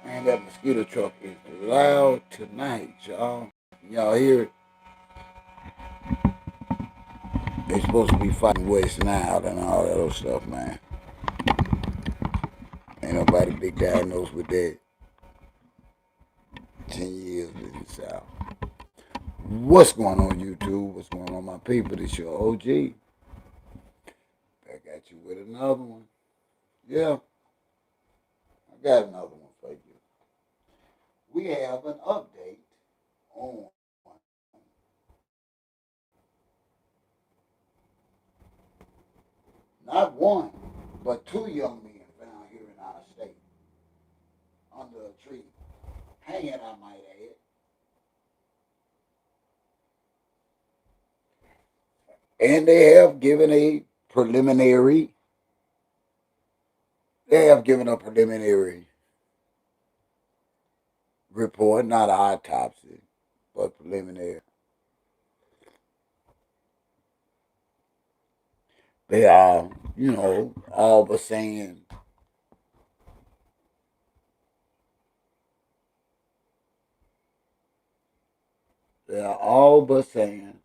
Man, that mosquito truck is loud tonight, y'all. Y'all hear it? They supposed to be fighting West Nile and all that other stuff, man. Ain't nobody big diagnosed with that. 10 years in the South. What's going on, YouTube? What's going on, my people? This your OG. Back at you with another one. Yeah, I got another one for you. We have an update on not one, but two young men found here in our state under a tree, hanging, I might add. And they have given a preliminary report, not an autopsy, but preliminary. They are, all but saying they are all but saying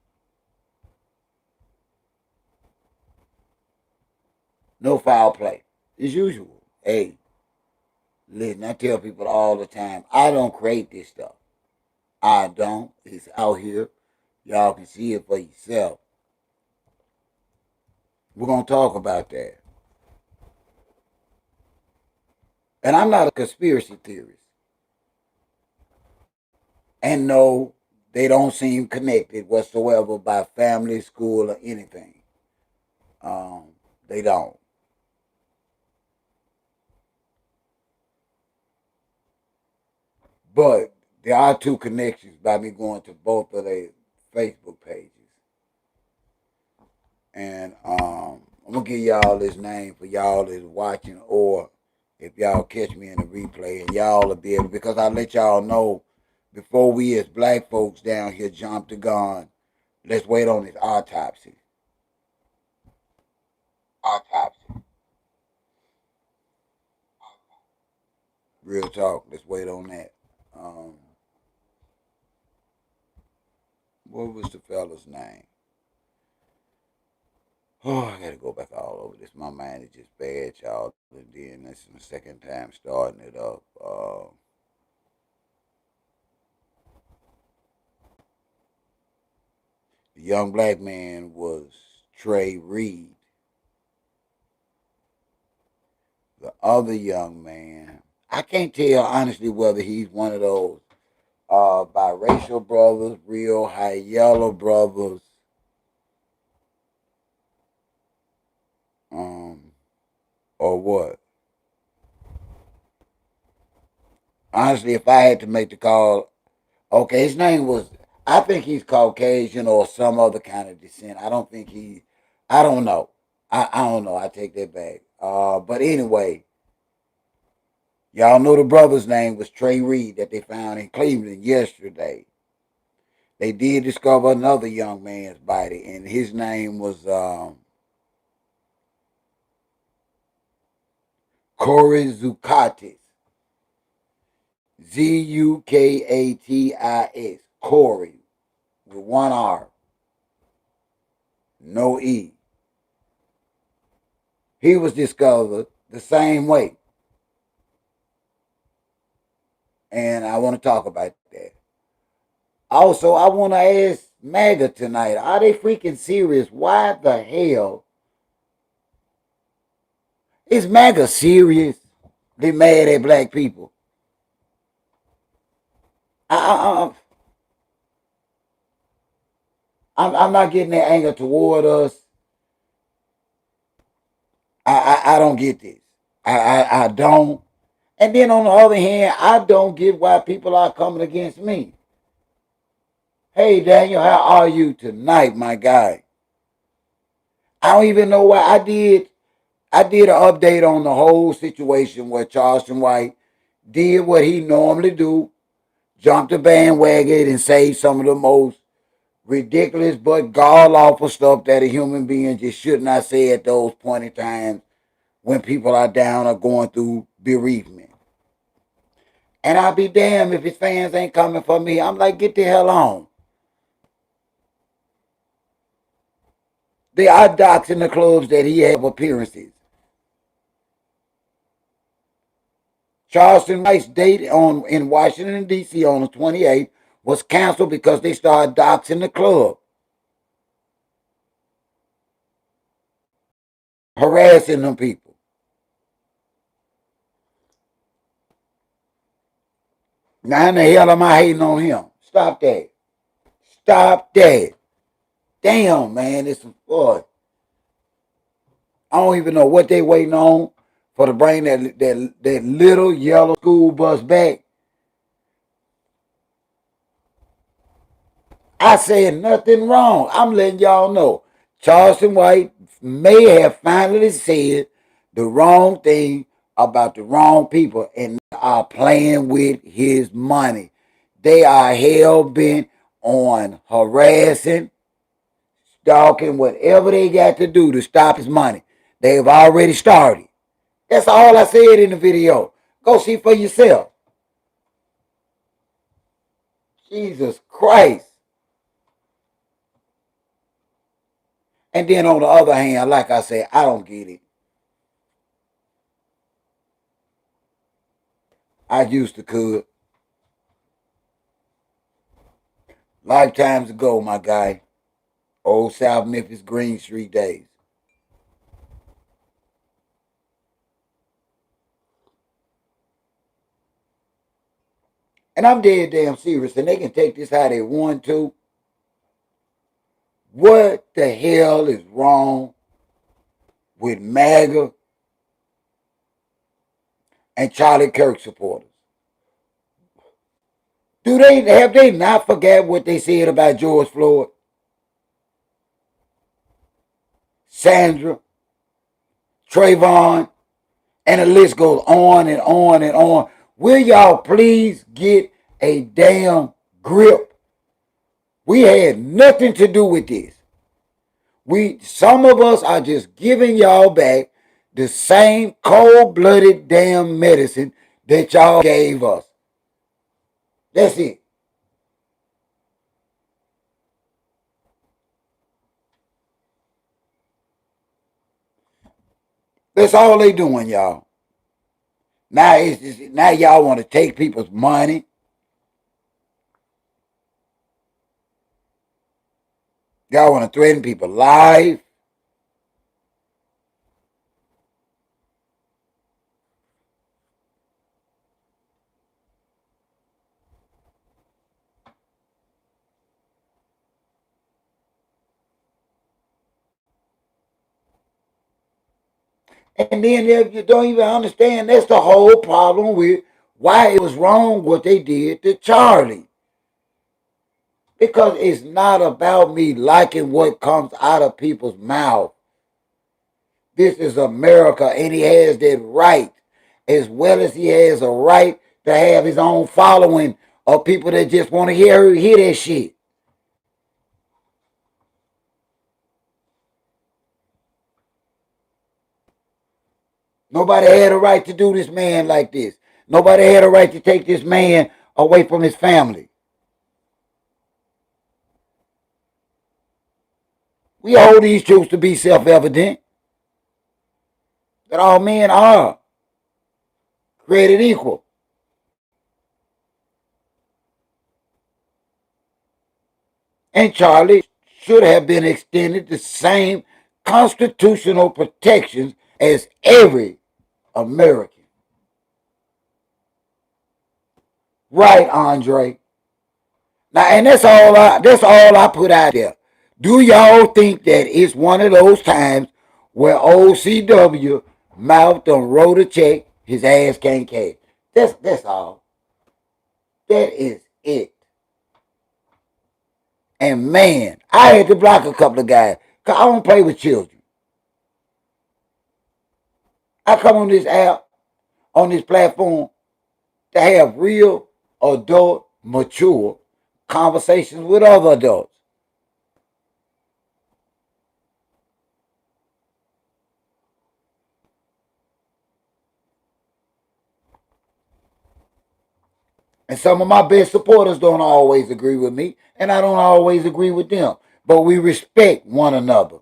no foul play. As usual. Hey, listen, I tell people all the time, I don't create this stuff. I don't. It's out here. Y'all can see it for yourself. We're going to talk about that. And I'm not a conspiracy theorist. And no, they don't seem connected whatsoever by family, school, or anything. They don't. But there are two connections by me going to both of their Facebook pages. And I'm going to give y'all this name for y'all that's watching, or if y'all catch me in the replay, and y'all will be able, because I let y'all know before we as black folks down here jump the gun, let's wait on this autopsy. Autopsy. Real talk. Let's wait on that. Um, what was the fella's name? Oh, I gotta go back all over this. My mind is just bad, y'all. And then this is the second time starting it up. The young black man was Trey Reed. The other young man, I can't tell honestly whether he's one of those biracial brothers, real high yellow brothers, um, or what. Honestly, if I had to make the call, okay, his name was, I think he's Caucasian or some other kind of descent. I don't know. I don't know. I take that back. But anyway, y'all know the brother's name was Trey Reed that they found in Cleveland yesterday. They did discover another young man's body, and his name was Corey Zukatis. Zukatis. Corey, with one R, no E. He was discovered the same way. And I want to talk about that. Also, I want to ask MAGA tonight, are they freaking serious? Why the hell is MAGA serious? They mad at black people. I, I'm not getting that anger toward us. I don't get this. I don't. And then on the other hand, I don't get why people are coming against me. Hey Daniel, how are you tonight, my guy? I don't even know why I did an update on the whole situation where Charleston White did what he normally do, jumped the bandwagon and say some of the most ridiculous but god awful stuff that a human being just should not say at those point in times when people are down or going through bereavement. And I'll be damned if his fans ain't coming for me. I'm like, get the hell on. They are docs in the clubs that he have appearances. Charleston White's date in Washington, D.C. on the 28th was canceled because they started doxing the club, harassing them people. Now in the hell am I hating on him? Stop that. Stop that. Damn, man, it's some boy. I don't even know what they waiting on for to bring that little yellow school bus back. I said nothing wrong. I'm letting y'all know. Charleston White may have finally said the wrong thing about the wrong people and are playing with his money. They are hell bent on harassing, stalking, whatever they got to do to stop his money. They've already started. That's all I said in the video. Go see for yourself. Jesus Christ. And then on the other hand, like I said, I don't get it. I used to could. Lifetimes ago, my guy. Old South Memphis Green Street days. And I'm dead damn serious, and they can take this how they want to. What the hell is wrong with MAGA and Charlie Kirk supporters? Have they not forgot what they said about George Floyd, Sandra, Trayvon, and the list goes on and on and on. Will y'all please get a damn grip? We had nothing to do with this. Some of us are just giving y'all back the same cold-blooded damn medicine that y'all gave us. That's it. That's all they doing, y'all. Now y'all want to take people's money. Y'all want to threaten people's life. And then if you don't even understand, that's the whole problem with why it was wrong what they did to Charlie. Because it's not about me liking what comes out of people's mouth. This is America, and he has that right, as well as he has a right to have his own following of people that just want to hear that shit. Nobody had a right to do this man like this. Nobody had a right to take this man away from his family. We hold these truths to be self-evident that all men are created equal. And Charlie should have been extended the same constitutional protections as every American. Right, Andre? Now, and that's all I put out there. Do y'all think that it's one of those times where OCW mouthed and wrote a check, his ass can't cash? That's all. That is it. And man, I had to block a couple of guys because I don't play with children. I come on this app, on this platform, to have real, adult, mature conversations with other adults. And some of my best supporters don't always agree with me, and I don't always agree with them. But we respect one another.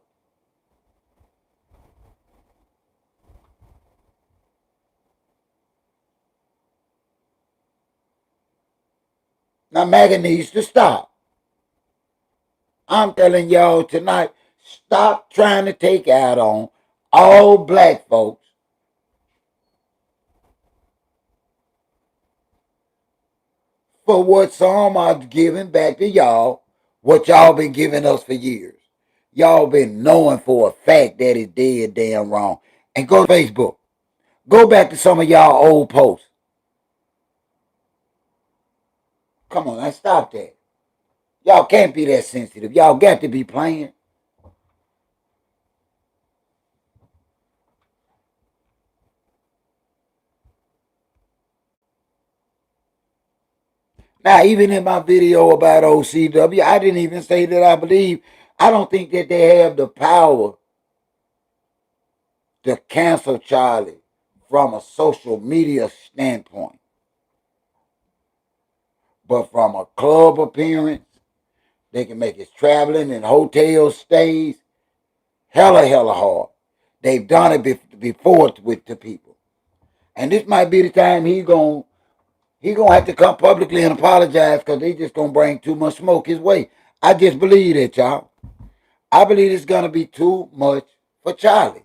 Now, MAGA needs to stop. I'm telling y'all tonight, stop trying to take out on all black folks for what some are giving back to y'all, what y'all been giving us for years. Y'all been knowing for a fact that it's dead damn wrong. And go to Facebook. Go back to some of y'all old posts. Come on, now stop that. Y'all can't be that sensitive. Y'all got to be playing. Now, even in my video about OCW, I didn't even say that I don't think that they have the power to cancel Charlie from a social media standpoint. But from a club appearance, they can make his traveling and hotel stays hella hard. They've done it before with the people. And this might be the time he gonna have to come publicly and apologize because they just gonna bring too much smoke his way. I just believe that, y'all. I believe it's gonna be too much for Charlie.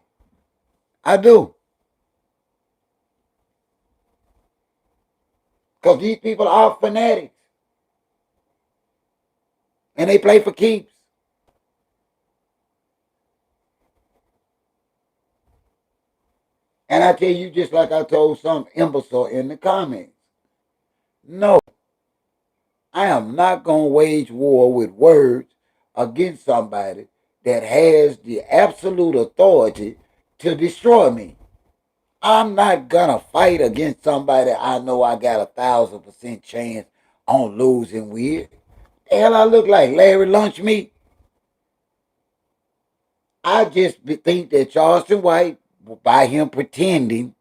I do. Because these people are fanatics. And they play for keeps. And I tell you, just like I told some imbecile in the comments, no, I am not going to wage war with words against somebody that has the absolute authority to destroy me. I'm not going to fight against somebody I know I got 1,000% chance on losing with. The hell I look like Larry Lunch Meat? I just think that Charleston White, by him pretending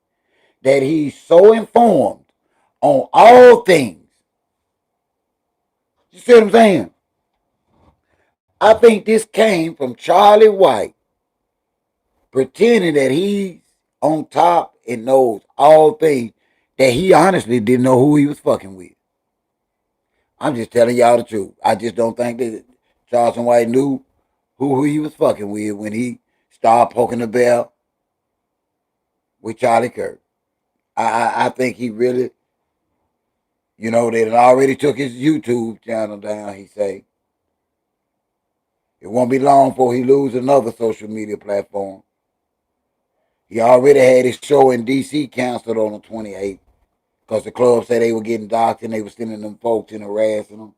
that he's so informed on all things, you see what I'm saying? I think this came from Charlie White pretending that he's on top and knows all things that he honestly didn't know who he was fucking with. I'm just telling y'all the truth. I just don't think that Charleston White knew who he was fucking with when he started poking the bell with Charlie Kirk. I think he really, they already took his YouTube channel down, he say. It won't be long before he lose another social media platform. He already had his show in D.C. canceled on the 28th because the club said they were getting doxxed and they were sending them folks and harassing them.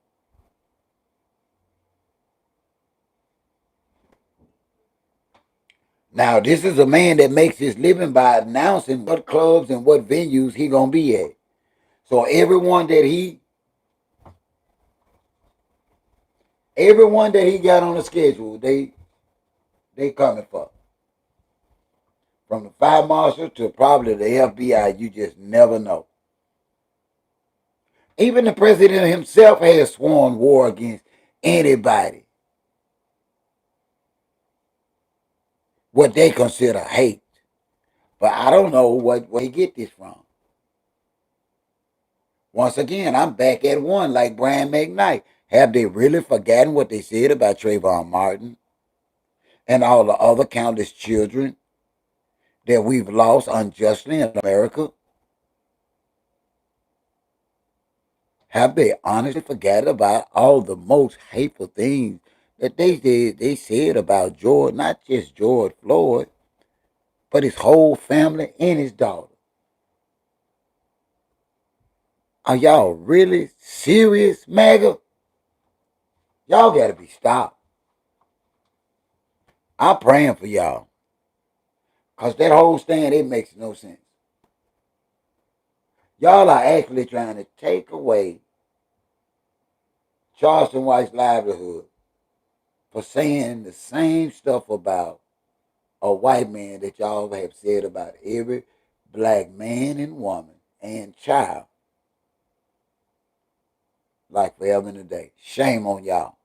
Now, this is a man that makes his living by announcing what clubs and what venues he gonna be at. So everyone that he got on the schedule, they coming for. From the fire marshal to probably the FBI, you just never know. Even the president himself has sworn war against anybody what they consider hate. But I don't know where they get this from. Once again, I'm back at one like Brian McKnight. Have they really forgotten what they said about Trayvon Martin and all the other countless children that we've lost unjustly in America? Have they honestly forgotten about all the most hateful things that they said about George, not just George Floyd, but his whole family and his daughter? Are y'all really serious, MAGA? Y'all gotta be stopped. I'm praying for y'all. Because that whole stand, it makes no sense. Y'all are actually trying to take away Charleston White's livelihood for saying the same stuff about a white man that y'all have said about every black man and woman and child like forever and a day. Shame on y'all.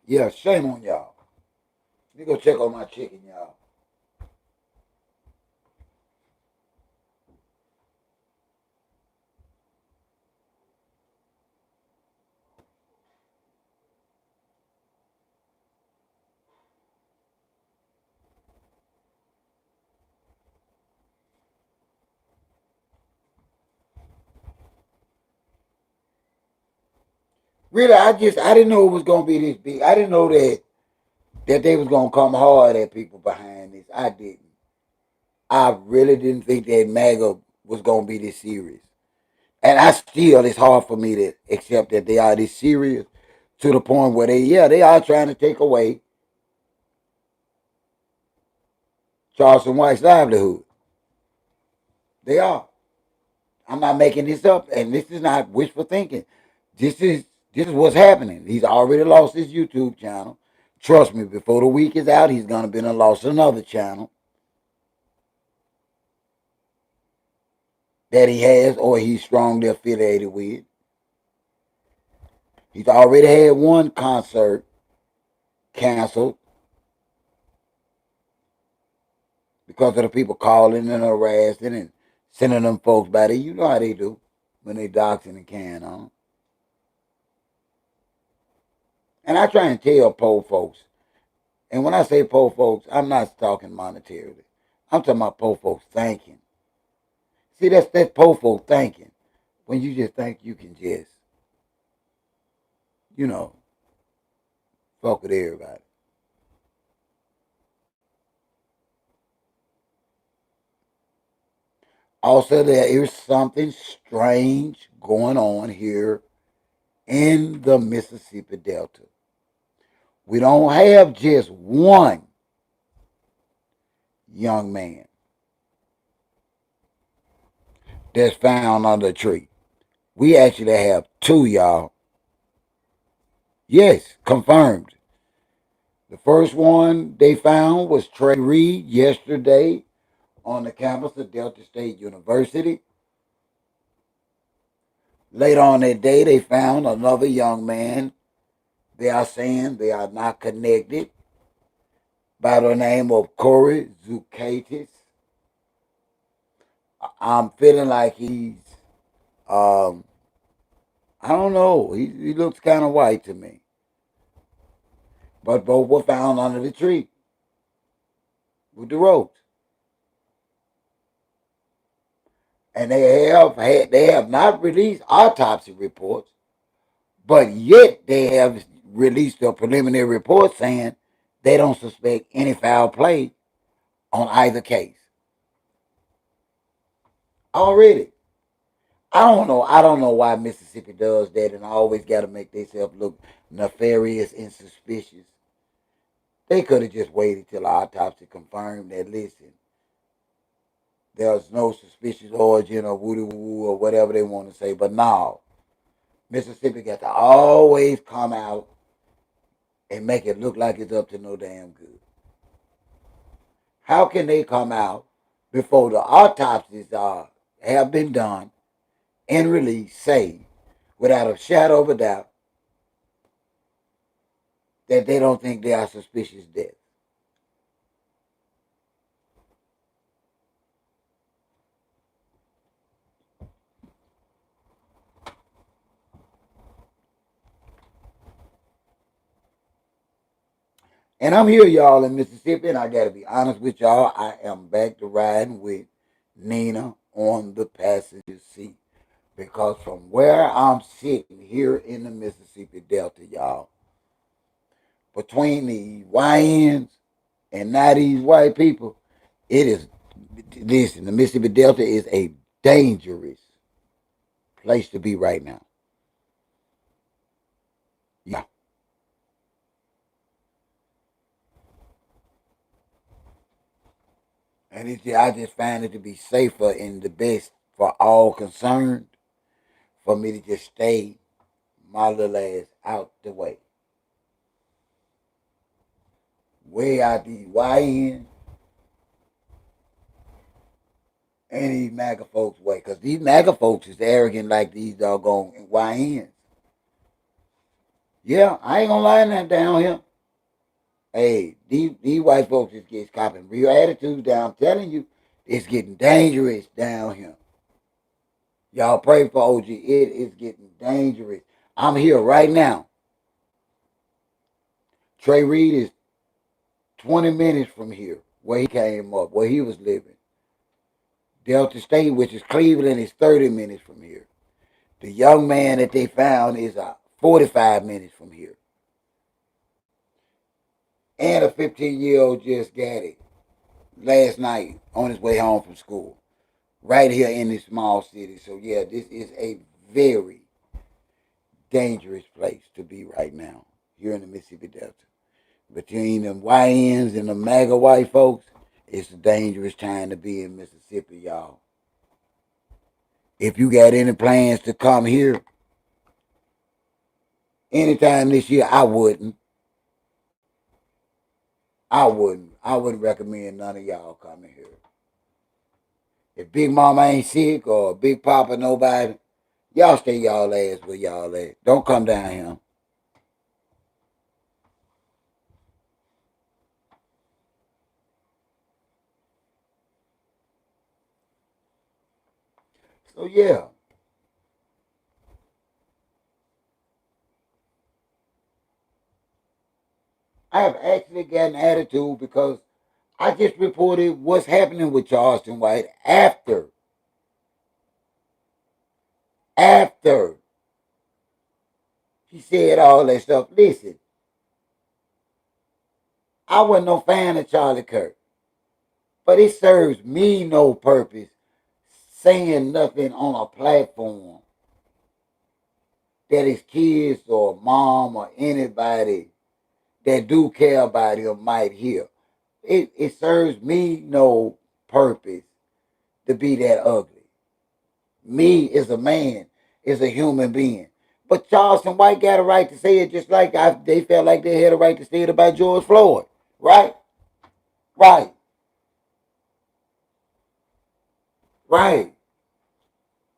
Yeah, shame on y'all. Let me go check on my chicken, y'all. Really, I didn't know it was gonna be this big. I didn't know that they was gonna come hard at people behind this. I didn't. I really didn't think that MAGA was gonna be this serious. And I still, it's hard for me to accept that they are this serious to the point where they are trying to take away Charleston White's livelihood. They are. I'm not making this up, and this is not wishful thinking. This is this is what's happening. He's already lost his YouTube channel. Trust me, before the week is out, he's gonna be lost another channel that he has or he's strongly affiliated with. He's already had one concert canceled because of the people calling and harassing and sending them folks by there. You know how they do when they doxing and can on. And I try and tell poor folks, and when I say poor folks, I'm not talking monetarily. I'm talking about poor folks thinking. See, that's poor folk thinking. When you just think you can just, you know, fuck with everybody. Also, there is something strange going on here in the Mississippi Delta. We don't have just one young man that's found under a tree. We actually have two, y'all. Yes, confirmed. The first one they found was Trey Reed yesterday on the campus of Delta State University. Later on that day, they found another young man. They are saying they are not connected by the name of Corey Zukatis. I'm feeling like um, I don't know, he looks kind of white to me. But both were found under the tree with the ropes. And they have not released autopsy reports, but yet they have released a preliminary report saying they don't suspect any foul play on either case. Already. I don't know why Mississippi does that and always gotta make themselves look nefarious and suspicious. They could have just waited till the autopsy confirmed that listen, there's no suspicious origin or woody woo or whatever they want to say. But now, Mississippi got to always come out and make it look like it's up to no damn good. How can they come out before the autopsies have been done and released, say, without a shadow of a doubt, that they don't think they are suspicious deaths? And I'm here, y'all, in Mississippi, and I got to be honest with y'all. I am back to riding with Nina on the passenger seat because from where I'm sitting here in the Mississippi Delta, y'all, between the YNs and now these white people, it is, listen, the Mississippi Delta is a dangerous place to be right now. Yeah. And I just find it to be safer and the best for all concerned for me to just stay my little ass out the way. way out these YNs and these MAGA folks way. Because these MAGA folks is arrogant like these doggone YNs. Yeah, I ain't gonna lie now down here. Hey, these white folks is getting copping real attitudes down. I'm telling you, it's getting dangerous down here. Y'all pray for OG. It is getting dangerous. I'm here right now. Trey Reed is 20 minutes from here, where he came up, where he was living. Delta State, which is Cleveland, is 30 minutes from here. The young man that they found is 45 minutes from here. And a 15-year-old just got it last night on his way home from school. Right here in this small city. So yeah, this is a very dangerous place to be right now here in the Mississippi Delta. Between the YNs and the MAGA white folks, it's a dangerous time to be in Mississippi, y'all. If you got any plans to come here anytime this year, I wouldn't. I wouldn't recommend none of y'all coming here. If Big Mama ain't sick or Big Papa nobody, y'all stay y'all ass where y'all at. Don't come down here. So yeah. I have actually got an attitude because I just reported what's happening with Charleston White after he said all that stuff. Listen, I wasn't no fan of Charlie Kirk, but it serves me no purpose saying nothing on a platform that his kids or mom or anybody that do care about him might hear. It serves me no purpose to be that ugly. Me as a man, as a human being. But Charleston White got a right to say it just like they felt like they had a right to say it about George Floyd. Right? Right. Right.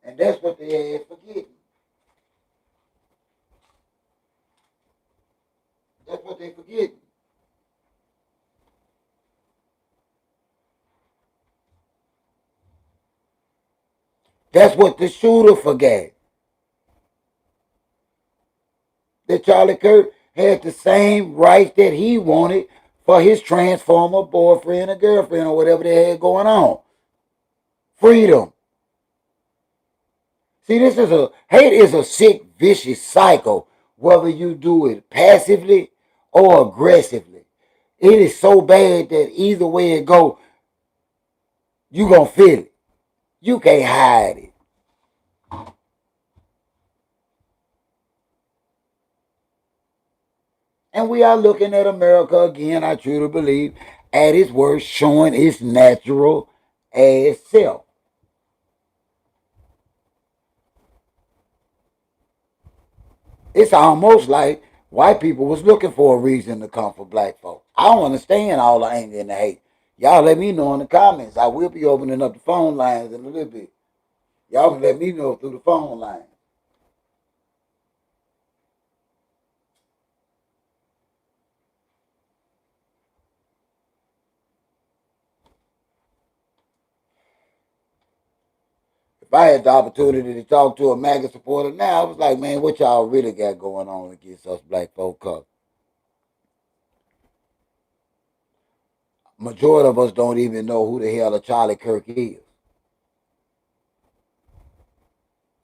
And that's what they had forgetting. That's what they forgetting. That's what the shooter forgot. That Charlie Kirk had the same rights that he wanted for his transformer boyfriend or girlfriend or whatever they had going on. Freedom. See, hate is a sick, vicious cycle, whether you do it passively or aggressively. It is so bad that either way it go, you gonna feel it. You can't hide it. And we are looking at America again, I truly believe, at its worst, showing its natural ass self. It's almost like white people was looking for a reason to come for black folk. I don't understand all the anger and the hate. Y'all let me know in the comments. I will be opening up the phone lines in a little bit. Y'all can let me know through the phone line. If I had the opportunity to talk to a MAGA supporter now, I was like, man, what y'all really got going on against us black folk? Cause majority of us don't even know who the hell a Charlie Kirk is.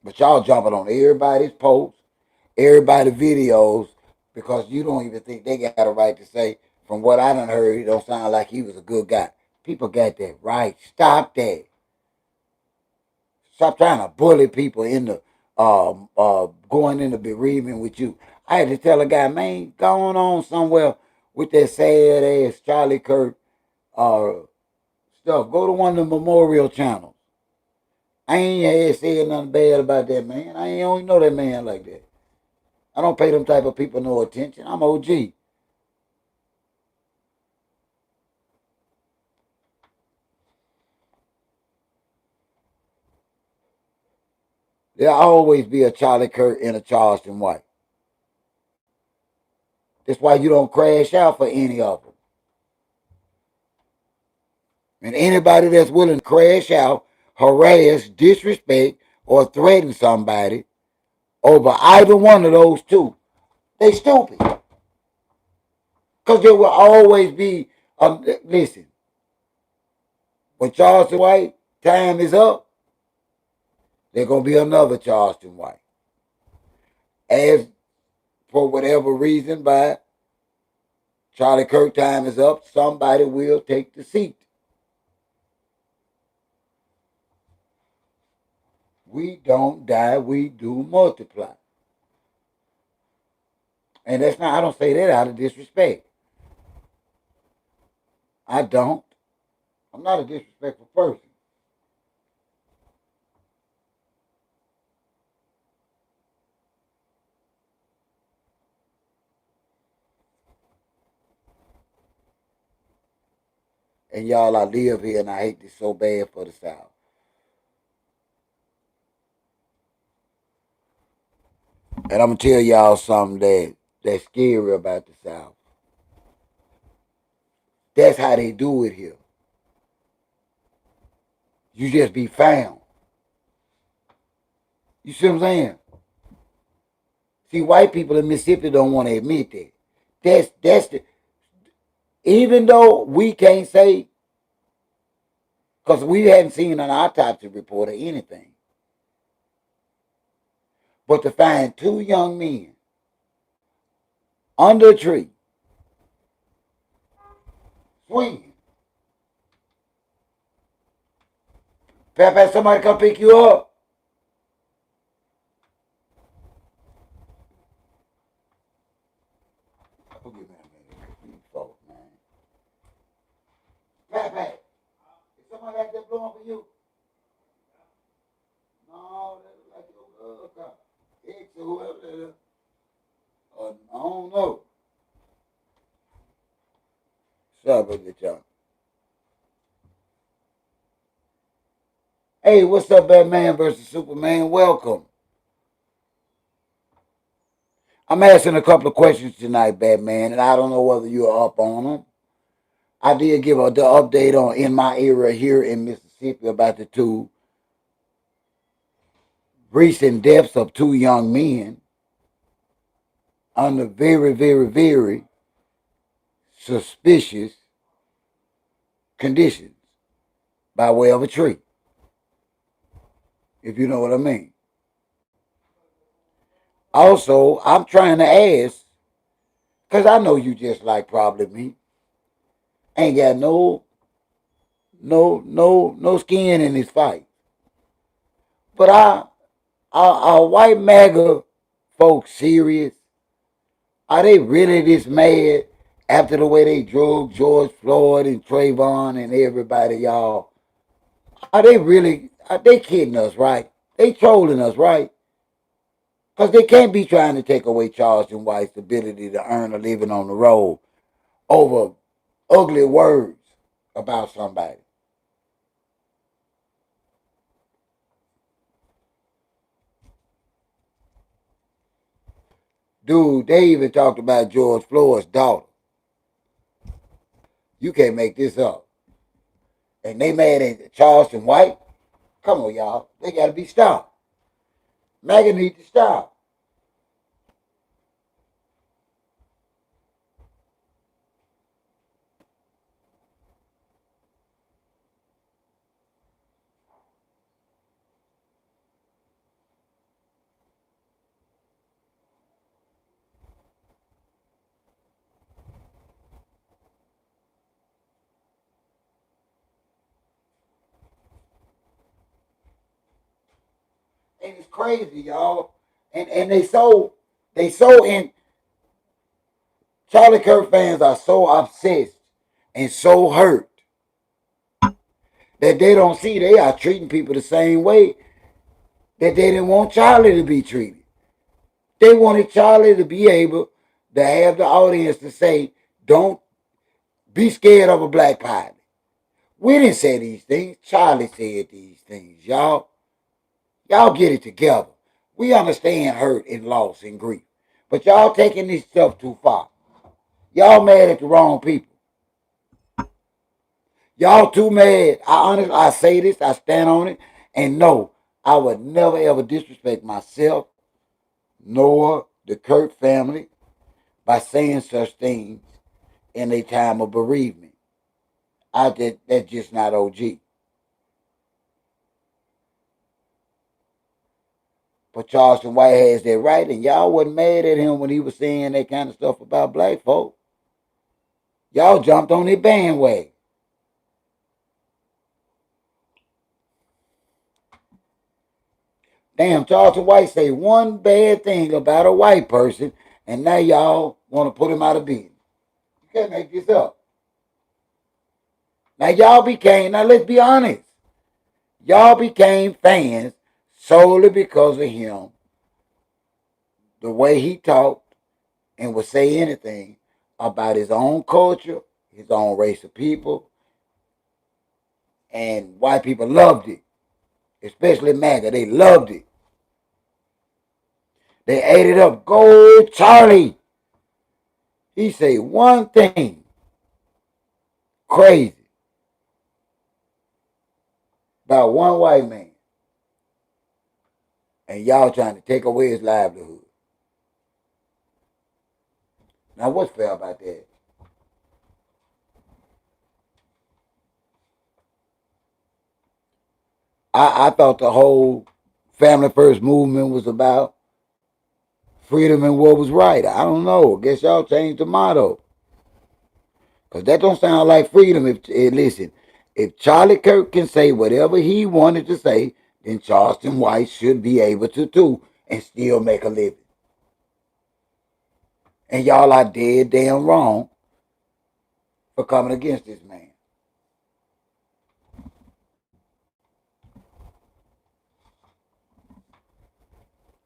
But y'all jumping on everybody's posts, everybody's videos, because you don't even think they got a right to say, from what I done heard, it don't sound like he was a good guy. People got that right. Stop that. Stop trying to bully people into going into bereavement with you. I had to tell a guy, man, going on somewhere with that sad ass Charlie Kirk uh, stuff. Go to one of the memorial channels. I ain't had said nothing bad about that man. I ain't only know that man like that. I don't pay them type of people no attention. I'm OG. There'll always be a Charlie Kirk and a Charleston White. That's why you don't crash out for any of them. And anybody that's willing to crash out, harass, disrespect, or threaten somebody over either one of those two, they stupid. Because there will always be, listen, when Charleston White time is up, there's going to be another Charleston White. As for whatever reason, by Charlie Kirk time is up, somebody will take the seat. We don't die, we do multiply. And that's not, I don't say that out of disrespect. I don't. I'm not a disrespectful person. And y'all, I live here and I hate this so bad for the South. And I'm going to tell y'all something that's scary about the South. That's how they do it here. You just be found. You see what I'm saying? See, white people in Mississippi don't want to admit that. That's the, even though we can't say, because we hadn't seen an autopsy report or anything, but to find two young men under a tree, swinging. Pepe, somebody come pick you up. Forgive me a minute, folks, man. Pepe, is somebody out there blowing for you? No, that's like your girl. X or whoever that is. I don't know. What's up with y'all? Hey, what's up, Batman versus Superman? Welcome. I'm asking a couple of questions tonight, Batman, and I don't know whether you're up on them. I did give the update on in my area here in Mississippi about the two recent deaths of two young men under very, very, very suspicious conditions by way of a tree, if you know what I mean. Also, I'm trying to ask, because I know you just like probably me, ain't got no skin in this fight. But are white MAGA folks serious? Are they really this mad after the way they drug George Floyd and Trayvon and everybody, y'all? Are they really, are they kidding us, right? They trolling us, right? Because they can't be trying to take away Charleston White's ability to earn a living on the road over ugly words about somebody. Dude, they even talked about George Floyd's daughter. You can't make this up. And they mad at Charleston White? Come on, y'all. They got to be stopped. MAGA needs to stop. And it's crazy, y'all. And they so in Charlie Kirk fans are so obsessed and so hurt that they don't see they are treating people the same way that they didn't want Charlie to be treated. They wanted Charlie to be able to have the audience to say, don't be scared of a black pilot. We didn't say these things. Charlie said these things, y'all. Y'all get it together. We understand hurt and loss and grief. But y'all taking this stuff too far. Y'all mad at the wrong people. Y'all too mad. I say this, I stand on it, and no, I would never ever disrespect myself nor the Kirk family by saying such things in a time of bereavement. That's just not OG. But Charleston White has that right, and y'all wasn't mad at him when he was saying that kind of stuff about black folk. Y'all jumped on his bandwagon. Damn, Charleston White say one bad thing about a white person, and now y'all want to put him out of business. You can't make this up. Now let's be honest, y'all became fans solely because of him, the way he talked and would say anything about his own culture, his own race of people, and white people loved it, especially MAGA. They loved it. They ate it up. Go Charlie. He say one thing crazy about one white man, and y'all trying to take away his livelihood. Now, what's fair about that? I thought the whole Family First movement was about freedom and what was right. I don't know. I guess y'all changed the motto. Because that don't sound like freedom. Listen, if Charlie Kirk can say whatever he wanted to say, then Charleston White should be able to too and still make a living. And y'all are dead damn wrong for coming against this man.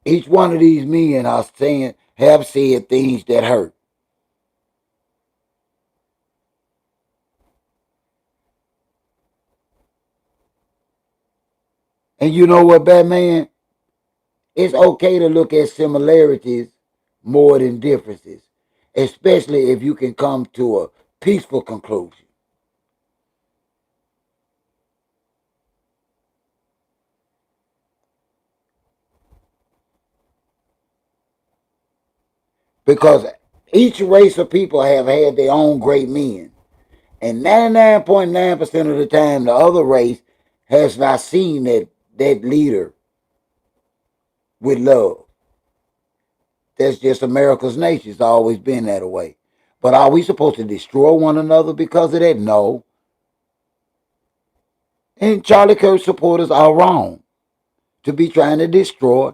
Each one of these men have said things that hurt. And you know what, Batman? It's okay to look at similarities more than differences, especially if you can come to a peaceful conclusion. Because each race of people have had their own great men. And 99.9% of the time, the other race has not seen that leader with love. That's just America's nature. It's always been that way. But are we supposed to destroy one another because of that? No. And Charlie Kirk supporters are wrong to be trying to destroy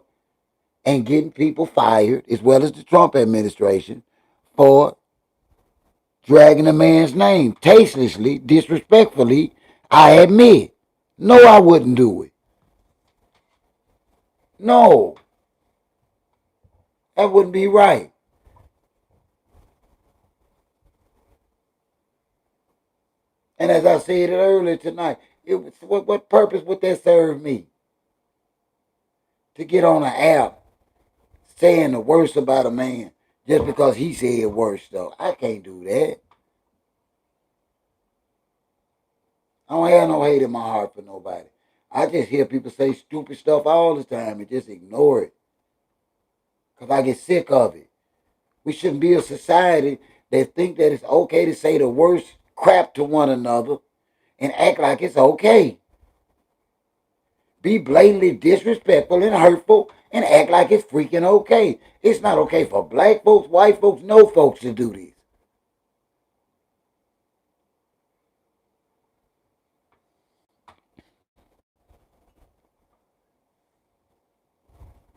and getting people fired, as well as the Trump administration, for dragging a man's name tastelessly, disrespectfully. I admit. No, I wouldn't do it. No, that wouldn't be right. And as I said it earlier tonight, what purpose would that serve me? To get on an app saying the worst about a man just because he said worse though. I can't do that. I don't have no hate in my heart for nobody. I just hear people say stupid stuff all the time and just ignore it. Because I get sick of it. We shouldn't be a society that think that it's okay to say the worst crap to one another and act like it's okay. Be blatantly disrespectful and hurtful and act like it's freaking okay. It's not okay for black folks, white folks, no folks to do this.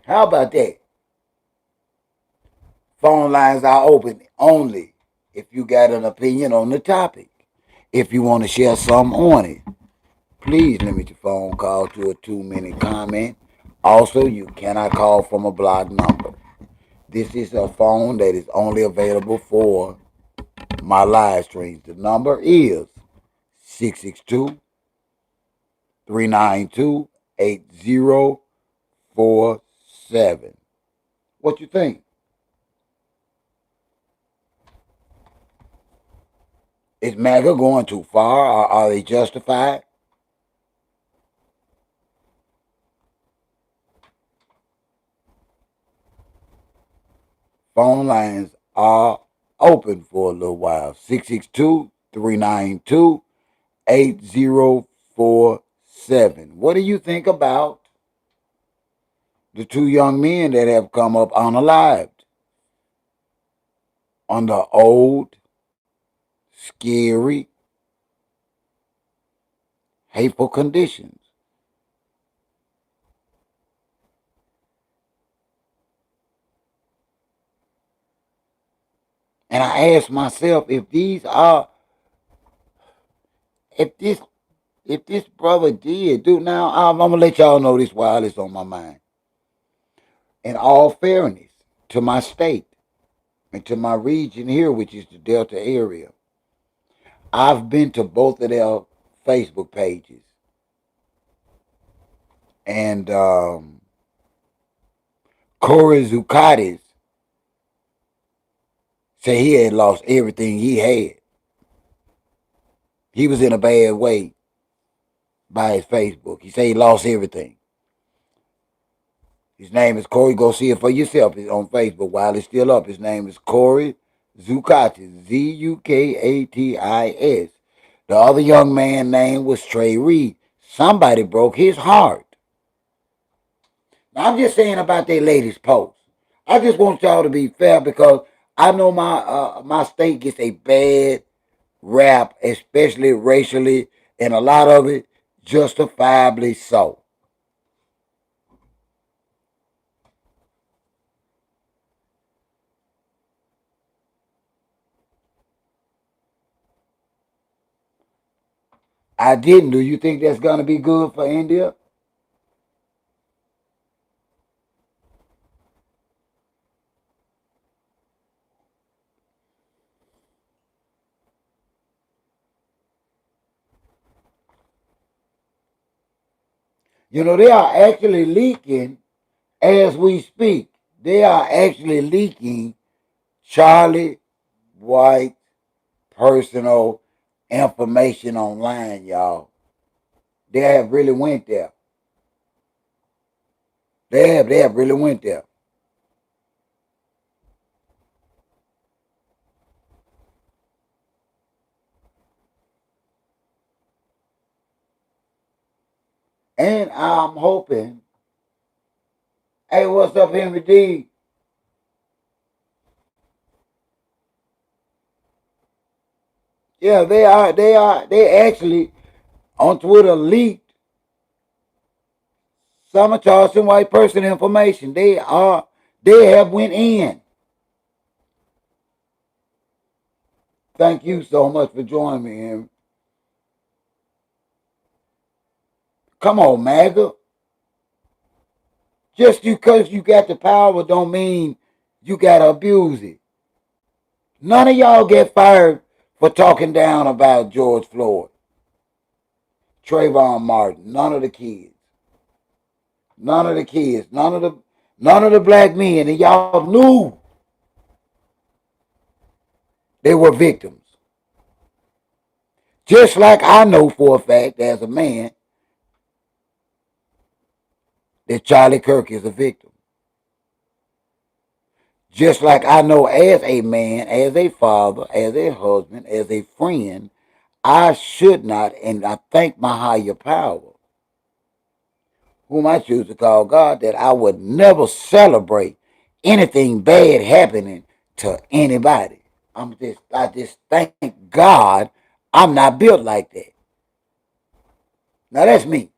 How about that? Phone lines are open only if you got an opinion on the topic. If you want to share something on it, please limit your phone call to a 2-minute comment. Also, you cannot call from a blocked number. This is a phone that is only available for my live streams. The number is 662 392 80 24/7. What you think? Is MAGA going too far, or are they justified? Phone lines are open for a little while. 662-392-8047. What do you think about the two young men that have come up unalived under old, scary, hateful conditions? And I ask myself, if this if this brother did do now, I'm gonna let y'all know this while it's on my mind. In all fairness to my state and to my region here, which is the Delta area, I've been to both of their Facebook pages, and Corey Zuccotti said he had lost everything he had. He was in a bad way by his Facebook. He said he lost everything. His name is Corey. Go see it for yourself. It's on Facebook while it's still up. His name is Corey Zuccotti, Zukatis. The other young man's name was Trey Reed. Somebody broke his heart. Now, I'm just saying about their latest post. I just want y'all to be fair because I know my state gets a bad rap, especially racially, and a lot of it justifiably so. I didn't. Do you think that's going to be good for India? You know, they are actually leaking as we speak. They are actually leaking Charlie White personal information online, y'all. They have really went there. They have really went there. And I'm hoping, hey, what's up, Henry D? Yeah, they actually on Twitter leaked some of Charleston White person information. They have went in. Thank you so much for joining me, Henry. Come on, MAGA. Just because you got the power don't mean you gotta abuse it. None of y'all get fired for talking down about George Floyd, Trayvon Martin. None of the kids. None of the kids. None of the black men. And y'all knew they were victims. Just like I know for a fact as a man that Charlie Kirk is a victim. Just like I know as a man, as a father, as a husband, as a friend, I should not, and I thank my higher power, whom I choose to call God, that I would never celebrate anything bad happening to anybody. I just thank God I'm not built like that. Now that's me.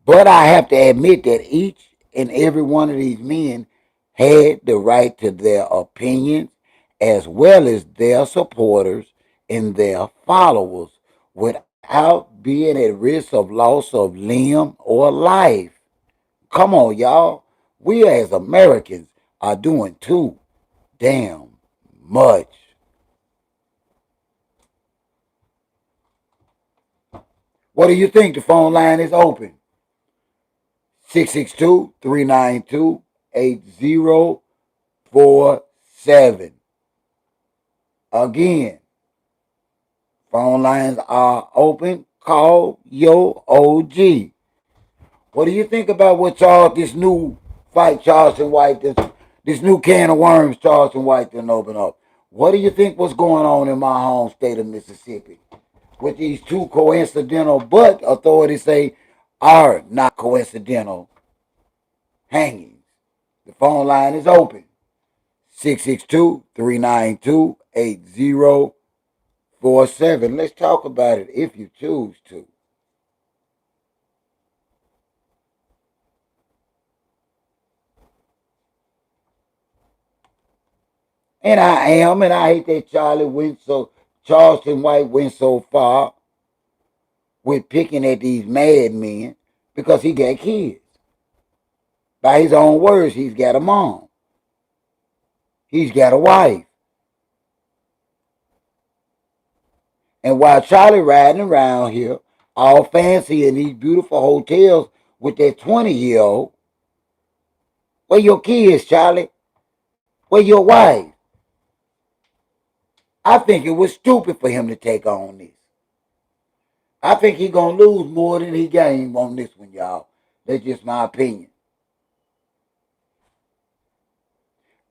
But I have to admit that each and every one of these men had the right to their opinions as well as their supporters and their followers without being at risk of loss of limb or life. Come on, y'all. We as Americans are doing too damn much. What do you think? The phone line is open. 662-392-8047. Again, phone lines are open. Call your OG. What do you think about what this new fight Charleston White, this new can of worms Charleston White didn't open up? What do you think was going on in my home state of Mississippi with these two coincidental, but authorities say are not coincidental hangings? The phone line is open. 662-392-8047. Let's talk about it if you choose to. And I hate that Charleston White went so far with picking at these madmen because he got kids. By his own words, he's got a mom. He's got a wife. And while Charlie riding around here, all fancy in these beautiful hotels with that 20-year-old, where your kids, Charlie? Where your wife? I think it was stupid for him to take on this. I think he's going to lose more than he gained on this one, y'all. That's just my opinion.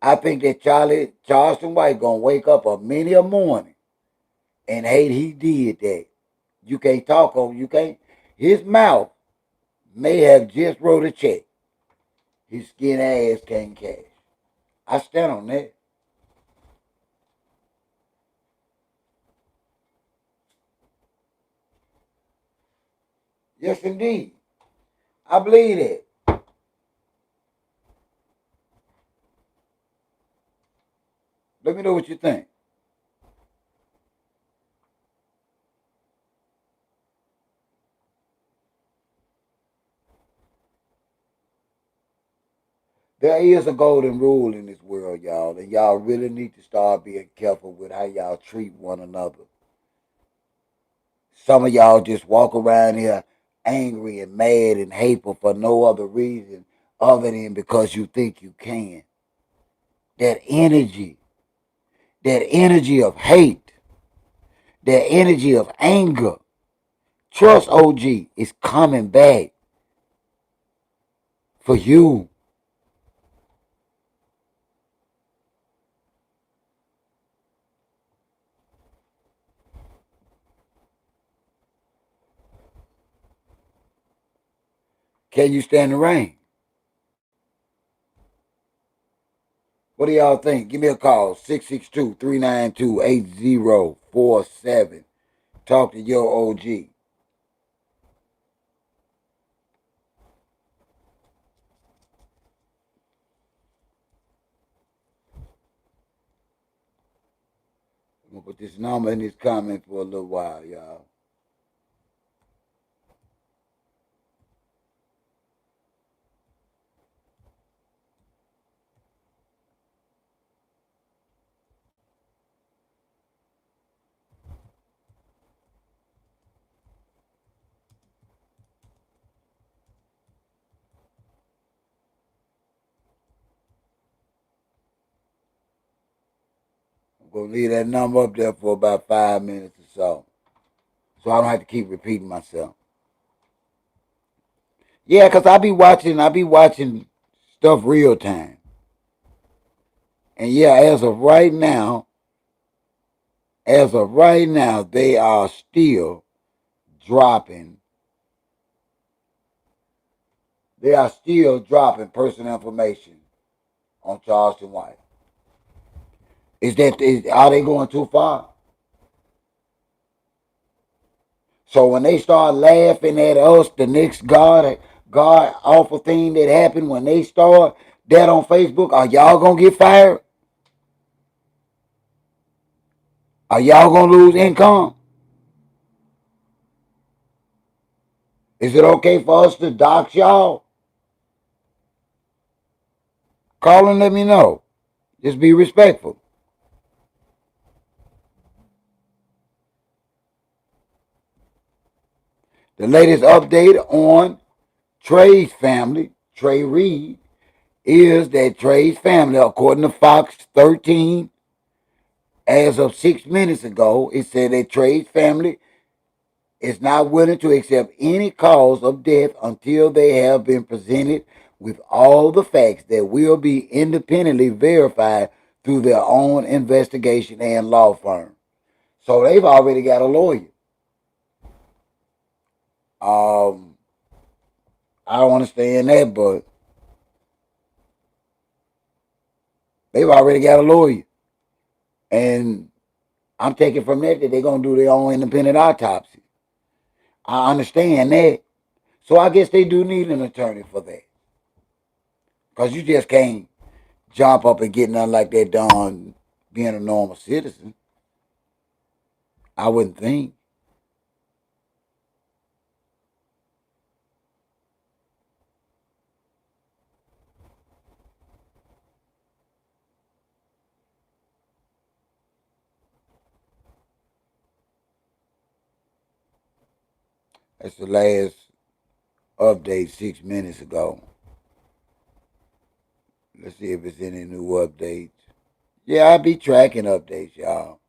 I think that Charleston White going to wake up many a morning and hate he did that. You can't talk on, you can't. His mouth may have just wrote a check. His skin ass can't cash. I stand on that. Yes, indeed. I believe that. Let me know what you think. There is a golden rule in this world, y'all, and y'all really need to start being careful with how y'all treat one another. Some of y'all just walk around here angry and mad and hateful for no other reason other than because you think you can. That energy, that energy of hate, that energy of anger, trust OG is coming back for you. Can you stand the rain? What do y'all think? Give me a call, 662-392-8047. Talk to your OG. I'm going to put this number in this comment for a little while, y'all. I'm going to leave that number up there for about 5 minutes or so I don't have to keep repeating myself. Yeah, because I be watching stuff real time. And yeah, as of right now, they are still dropping. They are still dropping personal information on Charleston White. Are they going too far? So when they start laughing at us, the next God awful thing that happened, when they start that on Facebook, are y'all gonna get fired? Are y'all gonna lose income? Is it okay for us to dox y'all? Call and let me know. Just be respectful. The latest update on Trey's family, Trey Reed, is that Trey's family, according to Fox 13, as of 6 minutes ago, it said that Trey's family is not willing to accept any cause of death until they have been presented with all the facts that will be independently verified through their own investigation and law firm. So they've already got a lawyer. I don't understand that, but they've already got a lawyer. And I'm taking from that they're going to do their own independent autopsy. I understand that. So I guess they do need an attorney for that. Because you just can't jump up and get nothing like that done being a normal citizen. I wouldn't think. That's the last update 6 minutes ago. Let's see if it's any new updates. Yeah, I be tracking updates, y'all.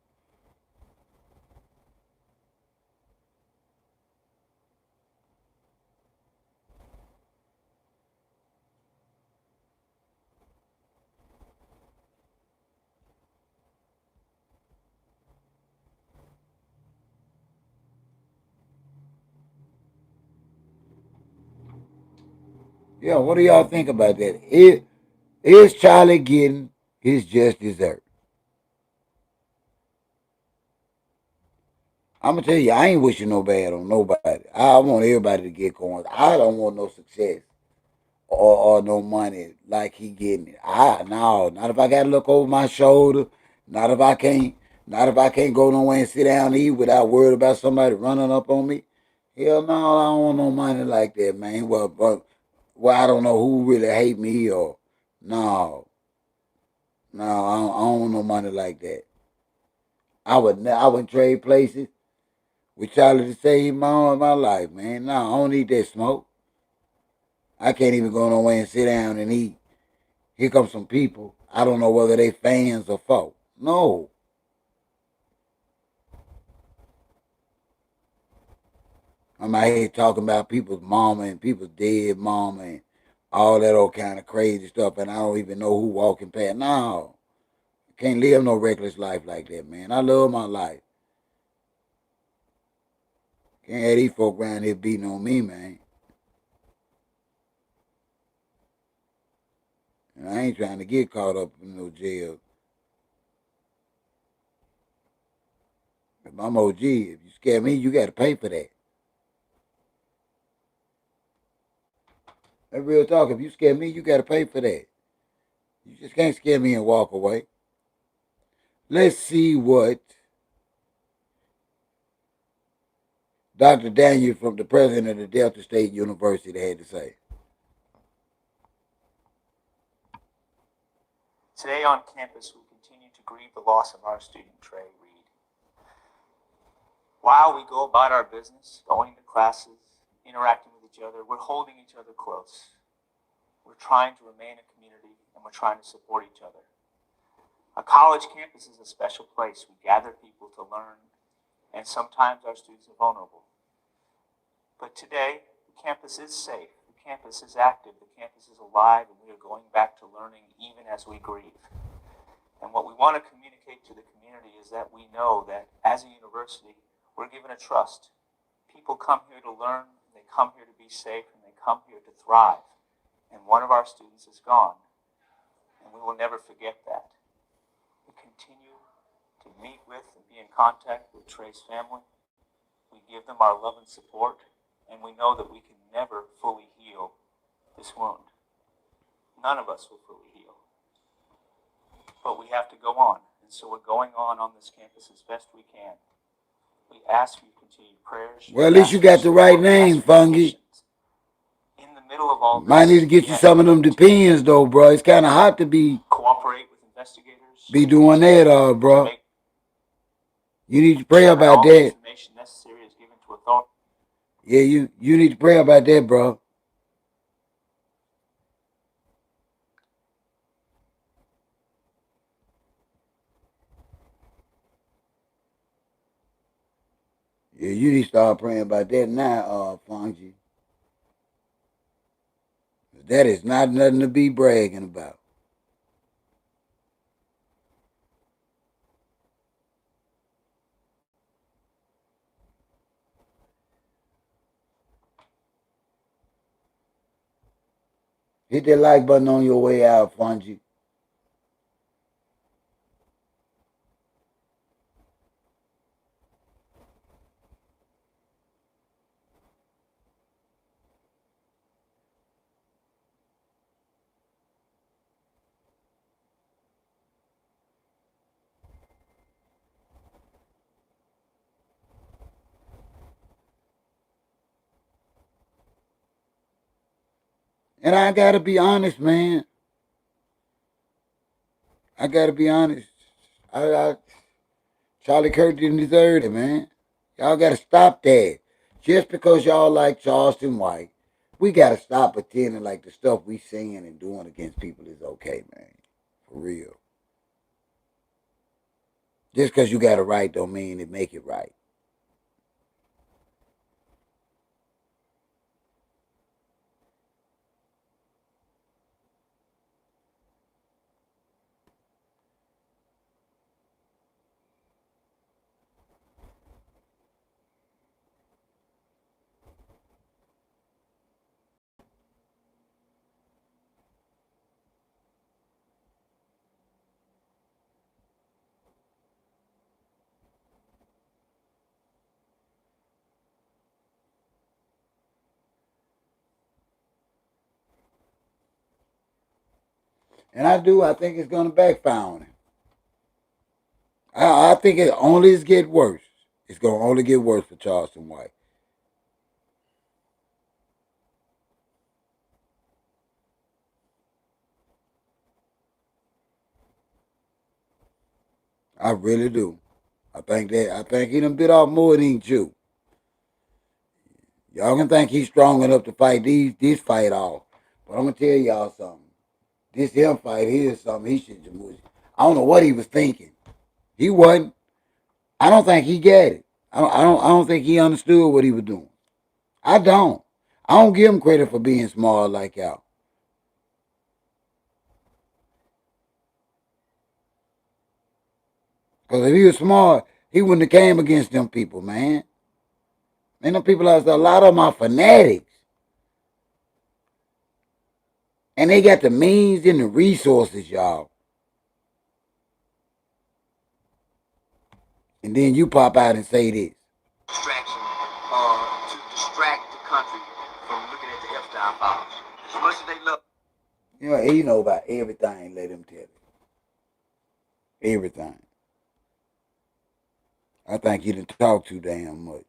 Yeah, what do y'all think about that? Is Charlie getting his just dessert? I'm gonna tell you, I ain't wishing no bad on nobody. I want everybody to get coins. I don't want no success or no money like he getting it. No, not if I gotta look over my shoulder. Not if I can't. Not if I can't go nowhere and sit down and eat without worried about somebody running up on me. Hell no, I don't want no money like that, man. Well, I don't know who really hate me or no, no, I don't want no money like that. I would trade places with Charlie to save my life, man. No, I don't need that smoke. I can't even go nowhere and sit down and eat. Here comes some people. I don't know whether they fans or foe. No. I'm out here talking about people's mama and people's dead mama and all that old kind of crazy stuff, and I don't even know who walking past. No. Can't live no reckless life like that, man. I love my life. Can't have these folk around here beating on me, man. And I ain't trying to get caught up in no jail. If I'm OG, if you scare me, you got to pay for that. That real talk. If you scare me, you got to pay for that. You just can't scare me and walk away. Let's see what Dr. Daniel from the president of the Delta State University had to say. Today on campus, we continue to grieve the loss of our student, Trey Reed. While we go about our business, going to classes, interacting with each other, we're holding each other close. We're trying to remain a community, and we're trying to support each other. A college campus is a special place. We gather people to learn, and sometimes our students are vulnerable. But today, the campus is safe. The campus is active. The campus is alive, and we are going back to learning even as we grieve. And what we want to communicate to the community is that we know that as a university, we're given a trust. People come here to learn, they come here to be safe, and they come here to thrive. And one of our students is gone, and we will never forget that. We continue to meet with and be in contact with Trey's family. We give them our love and support, and we know that we can never fully heal this wound. None of us will fully heal. But we have to go on, and so we're going on this campus as best we can. We ask for your continued prayers. Well, at least you got the right name, Fungi. In the middle of all this, might need to get you some of them depends, though, bro. It's kind of hot to be cooperate with investigators. Be doing that, bro. You need to pray about that. Information necessary is given to authorities. Yeah, you need to pray about that, bro. Yeah, you need to start praying about that now, Fonzie. That is not nothing to be bragging about. Hit that like button on your way out, Fonzie. And I gotta be honest, man. I gotta be honest. I Charlie Kirk didn't deserve it, man. Y'all gotta stop that. Just because y'all like Charleston White, we gotta stop pretending like the stuff we saying and doing against people is okay, man. For real. Just because you got it right don't mean it make it right. And I think it's gonna backfire on him. I think it only is get worse. It's gonna only get worse for Charleston White. I really do. I think he done bit off more than he chewed. Y'all can think he's strong enough to fight this fight off. But I'm gonna tell y'all something. This him fight here is something he should do. I don't know what he was thinking. He wasn't. I don't think he got it. I don't think he understood what he was doing. I don't. I don't give him credit for being smart like y'all. Because if he was smart, he wouldn't have came against them people, man. And them people, a lot of them are fanatics. And they got the means and the resources, y'all. And then you pop out and say this. Distraction to distract the country from looking at the Epstein files. As much as they love. You know, he know about everything, let him tell you. Everything. I think he didn't talk too damn much.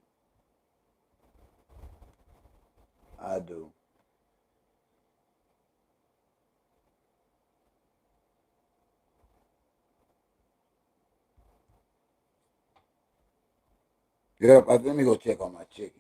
I do. Yep, let me go check on my chicken.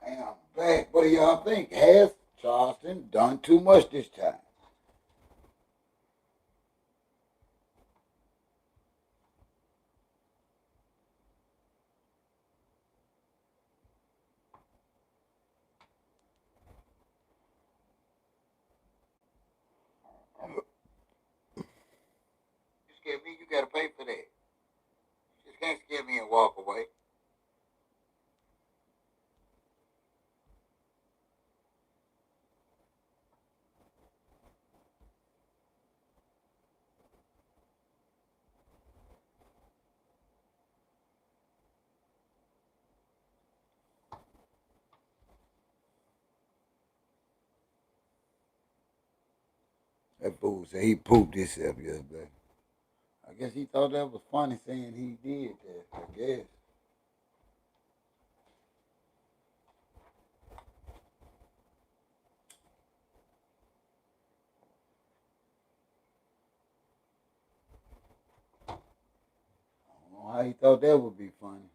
And I'm back. What do y'all think? Has Charleston done too much this time? You scared me, you gotta pay for that. You just can't scare me and walk away. That fool said he pooped himself yesterday. I guess he thought that was funny saying he did that, I guess. I don't know how he thought that would be funny.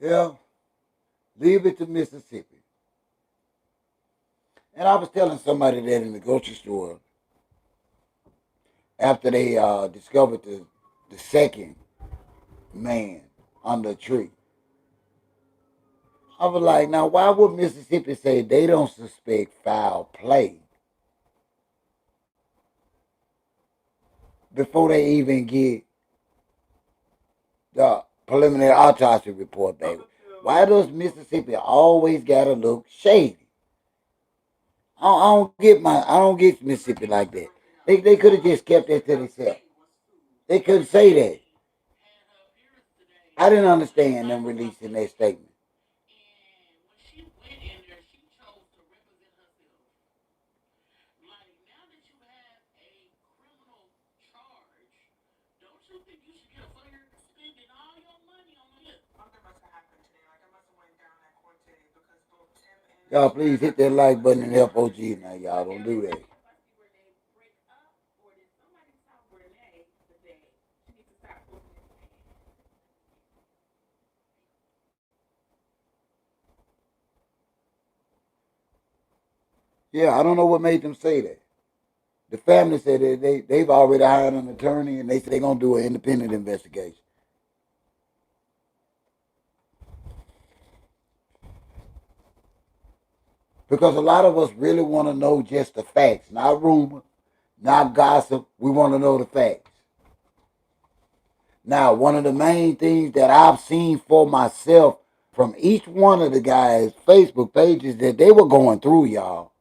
Yeah, leave it to Mississippi. And I was telling somebody that in the grocery store after they discovered the second man under a tree. I was like, now why would Mississippi say they don't suspect foul play before they even get the preliminary autopsy report back? Why does Mississippi always gotta look shady? I don't get Mississippi like that. They could have just kept that to themselves. They couldn't say that. I didn't understand them releasing that statement. Y'all please hit that like button and help OG now. Y'all don't do that. Yeah, I don't know what made them say that. The family said that they've already hired an attorney and they said they're gonna do an independent investigation. Because a lot of us really want to know just the facts, not rumor, not gossip. We want to know the facts. Now, one of the main things that I've seen for myself from each one of the guys' Facebook pages that they were going through, y'all.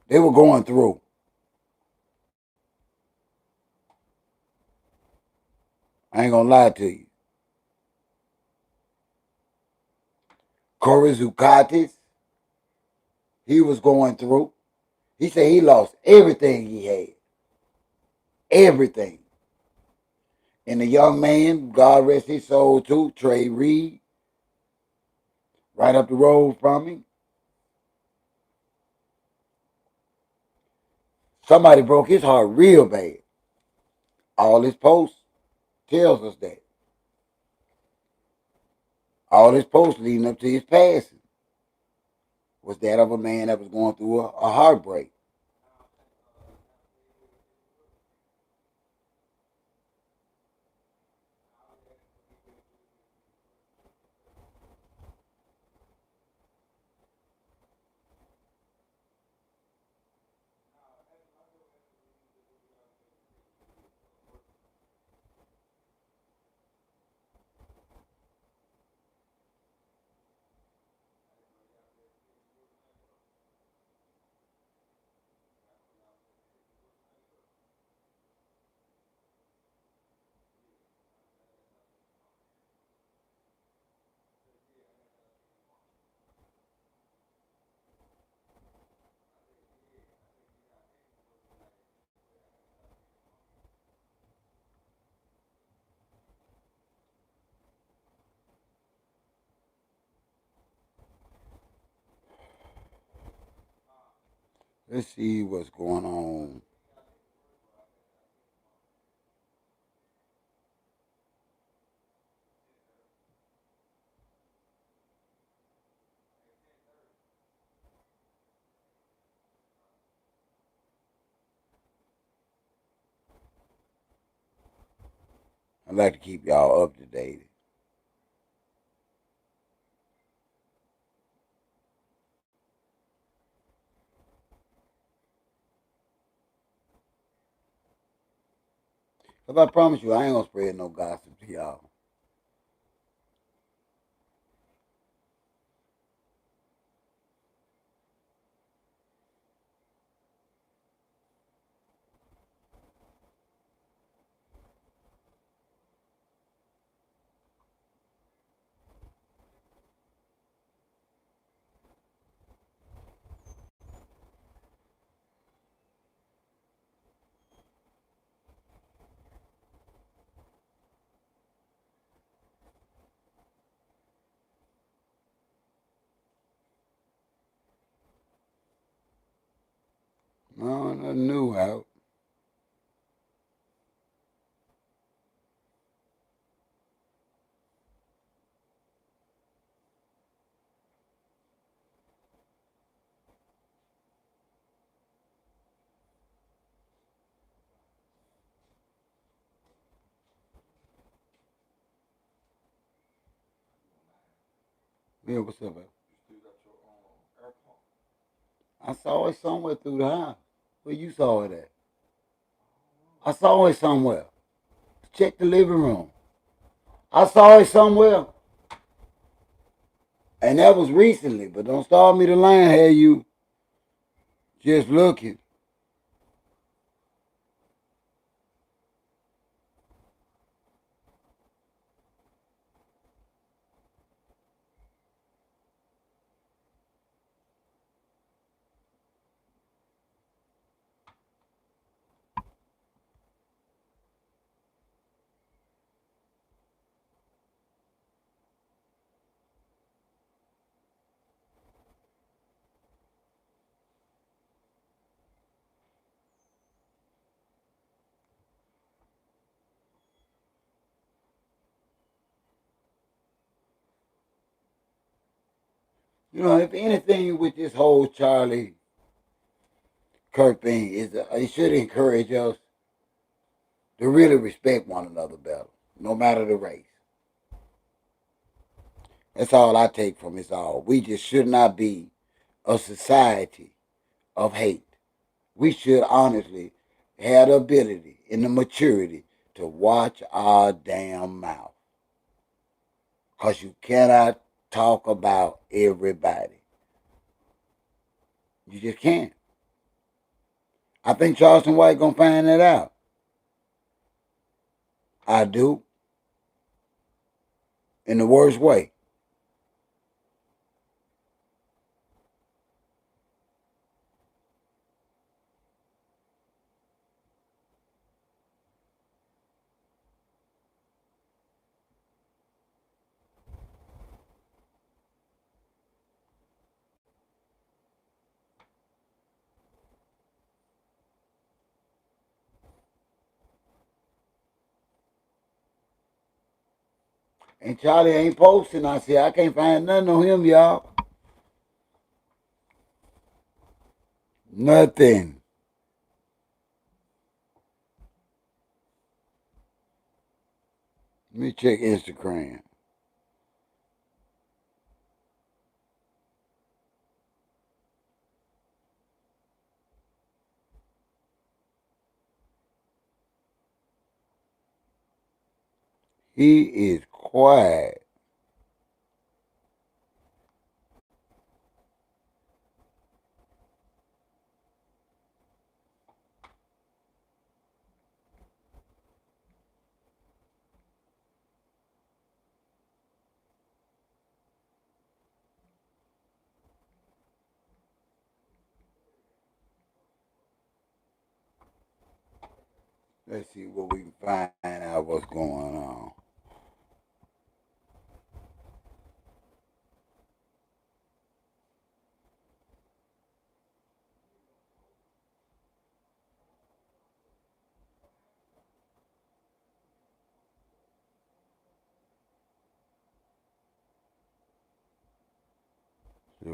They were going through. I ain't gonna lie to you. Corey Zukatis, he was going through. He said he lost everything he had. Everything. And the young man, God rest his soul too, Trey Reed, right up the road from him. Somebody broke his heart real bad. All his posts tells us that. All his posts leading up to his passing was that of a man that was going through a heartbreak. Let's see what's going on. I'd like to keep y'all up to date. Because I promise you, I ain't going to spread no gossip to y'all. No, nothing new out. Yeah, what's up, man? I saw it somewhere through the house. Where you saw it at? I saw it somewhere. Check the living room. I saw it somewhere. And that was recently, but don't start me to line here, you just looking. You know, if anything with this whole Charlie Kirk thing is, it should encourage us to really respect one another better, no matter the race. That's all I take from this all. We just should not be a society of hate. We should honestly have the ability and the maturity to watch our damn mouth. Because you cannot talk about everybody. You just can't. I think Charleston White gonna find that out. I do. In the worst way. And Charlie ain't posting. I said, I can't find nothing on him, y'all. Nothing. Let me check Instagram. He is quiet. Let's see what we can find out what's going on.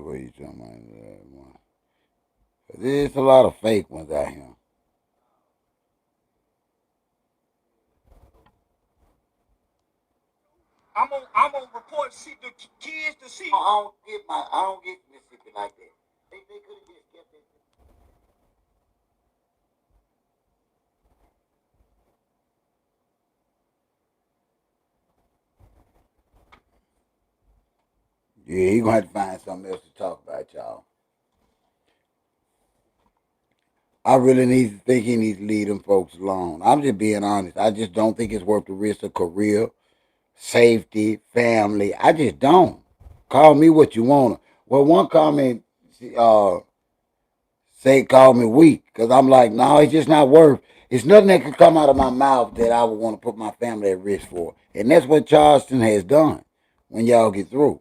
What you talking about? There's a lot of fake ones out here. I'm gonna report see the kids to see. I don't get Mississippi like that. They could have just kept it. Yeah, he gonna have to find something else to talk about, y'all. I really need to think he needs to leave them folks alone. I'm just being honest. I just don't think it's worth the risk of career, safety, family. I just don't. Call me what you want. Well, one comment uh, called me weak because I'm like, no, it's just not worth. It's nothing that could come out of my mouth that I would want to put my family at risk for, and that's what Charleston has done. When y'all get through,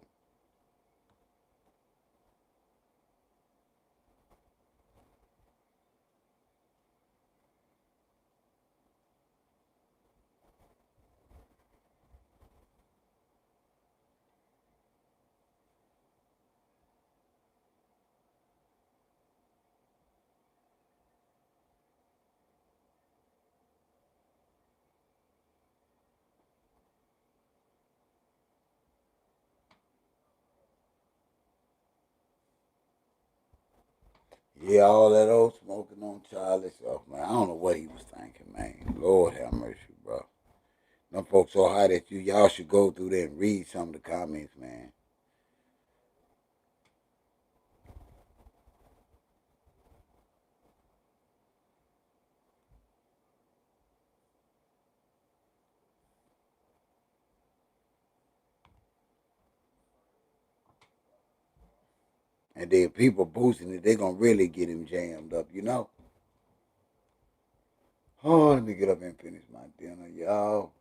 yeah, all that old smoking on Charlie stuff, man. I don't know what he was thinking, man. Lord have mercy, bro. Them folks so hot at you, y'all should go through there and read some of the comments, man. And then people boosting it, they gonna really get him jammed up, you know? Oh, let me get up and finish my dinner, y'all.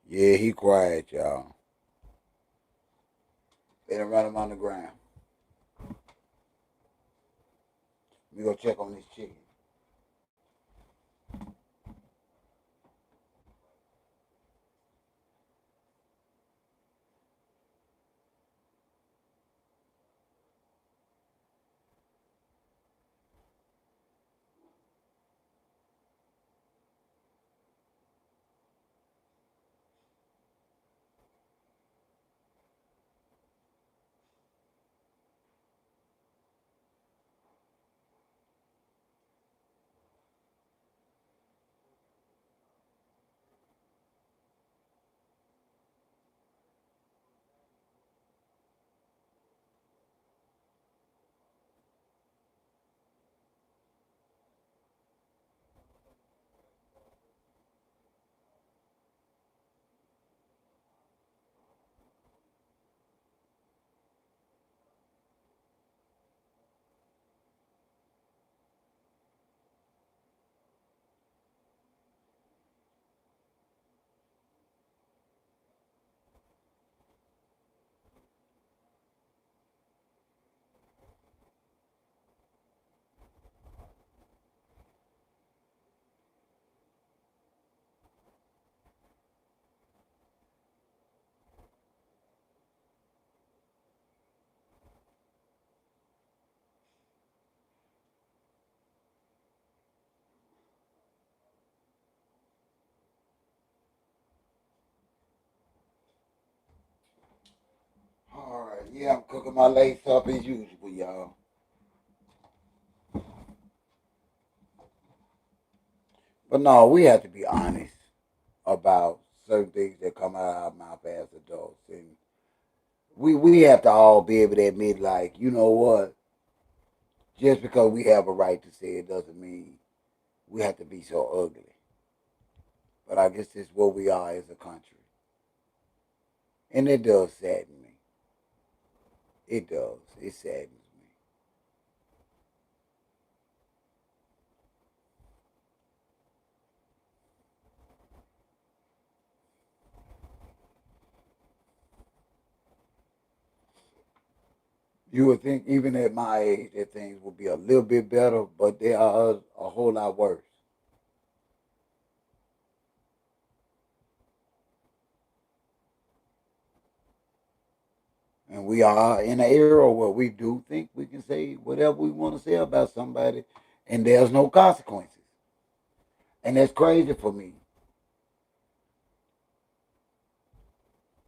Yeah, he quiet, y'all. They done run him on the ground. We go check on this chicken. All right, yeah, I'm cooking my lace up as usual, y'all. But no, we have to be honest about certain things that come out of our mouth as adults, and we have to all be able to admit, like, you know what? Just because we have a right to say it doesn't mean we have to be so ugly. But I guess it's what we are as a country, and it does sadden me. It does. It saddens me. You would think even at my age that things would be a little bit better, but they are a whole lot worse. And we are in an era where we do think we can say whatever we want to say about somebody, and there's no consequences. And that's crazy for me.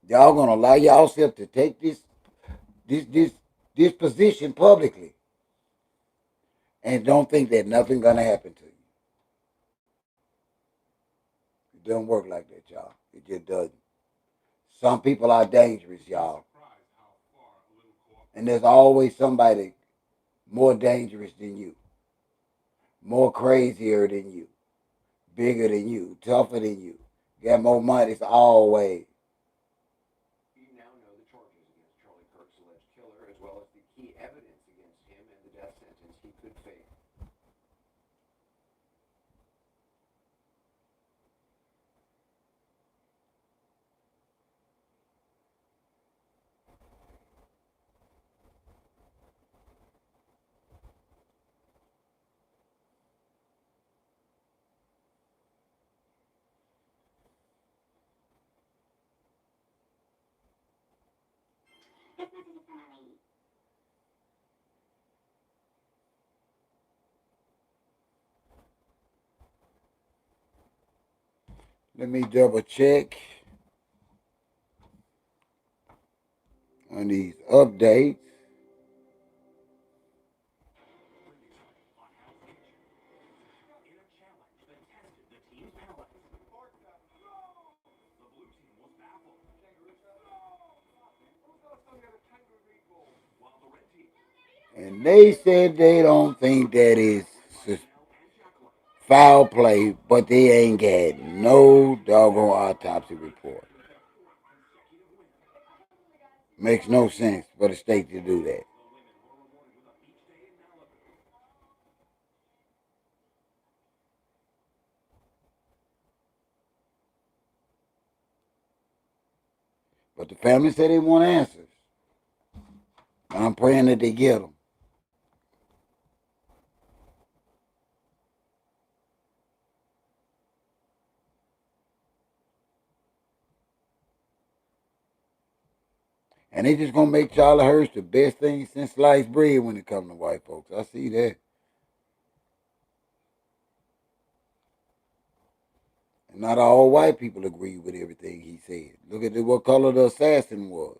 Y'all gonna allow yourself to take this this this position publicly and don't think that nothing gonna happen to you. It doesn't work like that, y'all. It just doesn't. Some people are dangerous, y'all. And there's always somebody more dangerous than you, more crazier than you, bigger than you, tougher than you, got more money. It's always. We now know the charges against Charlie Kirk's alleged killer, as well as the key evidence against him and the death sentence he could face. Let me double check on these updates. And they said they don't think that is foul play, but they ain't got no doggone autopsy report. Makes no sense for the state to do that. But the family said they want answers. And I'm praying that they get them. And they just gonna make Charlie Hurst the best thing since sliced bread when it comes to white folks. I see that. And not all white people agree with everything he said. Look at what color the assassin was.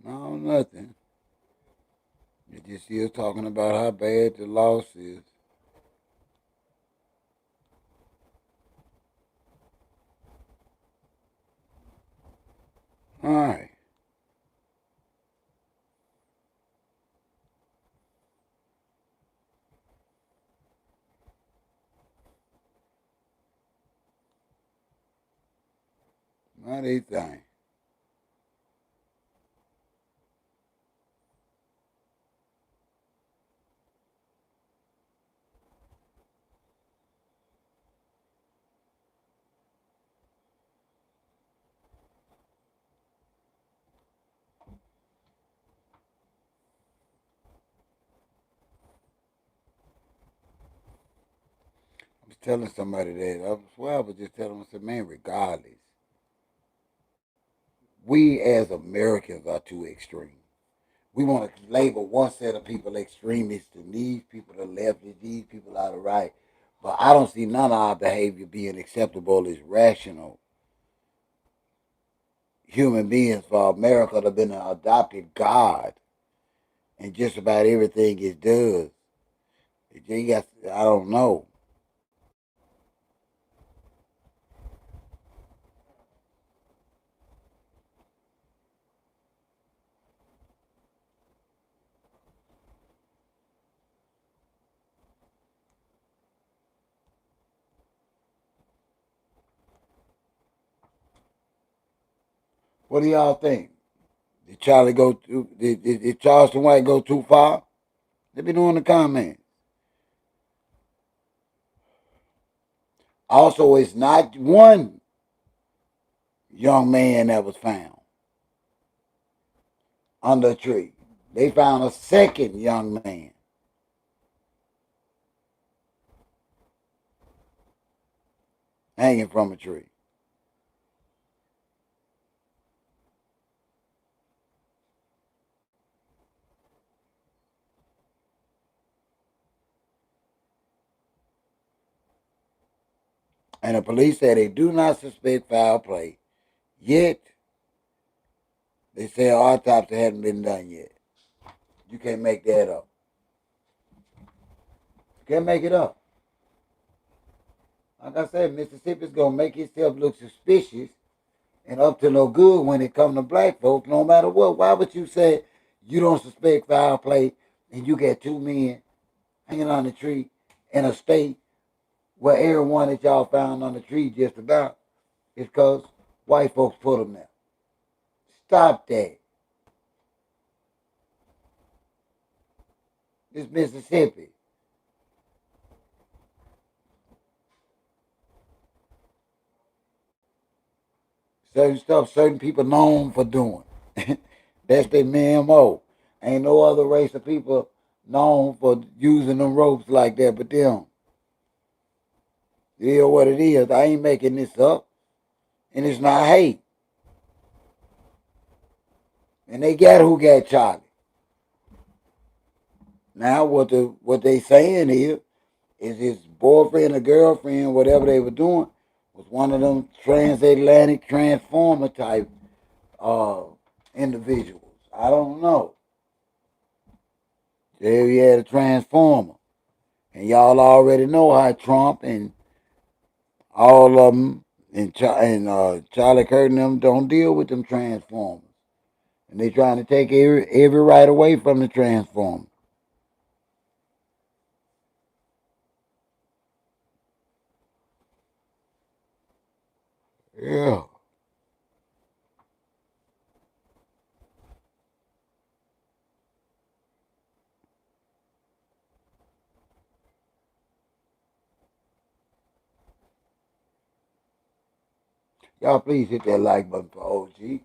No, nothing. They just still talking about how bad the loss is. All right. Not a thing. I was telling somebody that. I was just telling them, I said, man, regardless, we as Americans are too extreme. We want to label one set of people extremists and these people the left and these people are the right. But I don't see none of our behavior being acceptable as rational human beings for America to have been an adopted God and just about everything it does. I don't know. What do y'all think? Did Charleston White go too far? Let me know in the comments. Also, it's not one young man that was found under a tree. They found a second young man. Hanging from a tree. And the police say they do not suspect foul play. Yet, they say an autopsy hasn't been done yet. You can't make that up. You can't make it up. Like I said, Mississippi's going to make itself look suspicious and up to no good when it comes to black folks, no matter what. Why would you say you don't suspect foul play and you get two men hanging on the tree in a state where everyone that y'all found on the tree just about is because white folks put them there? Stop that. It's Mississippi. Certain stuff certain people known for doing. That's their MO. Ain't no other race of people known for using them ropes like that but them. It is what it is. I ain't making this up. And it's not hate. And they got who got Charlie. Now what they saying is his boyfriend or girlfriend, whatever they were doing, was one of them transatlantic transformer type uh, individuals. I don't know. There he had a transformer. And y'all already know how Trump and all of them and Charlie Kirk and them don't deal with them transformers. And they trying to take every right away from the transformer. Yeah. Y'all please hit that like button for OG.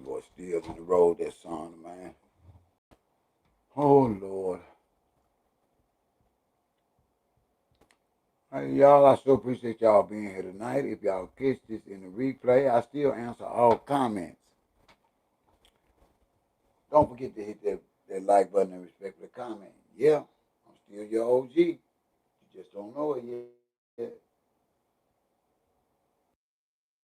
Boy, still to the road that song, man. Oh Lord. Hey, y'all, I so appreciate y'all being here tonight. If y'all catch this in the replay, I still answer all comments. Don't forget to hit that like button and respect the comment. Yeah, I'm still your OG. You just don't know it yet.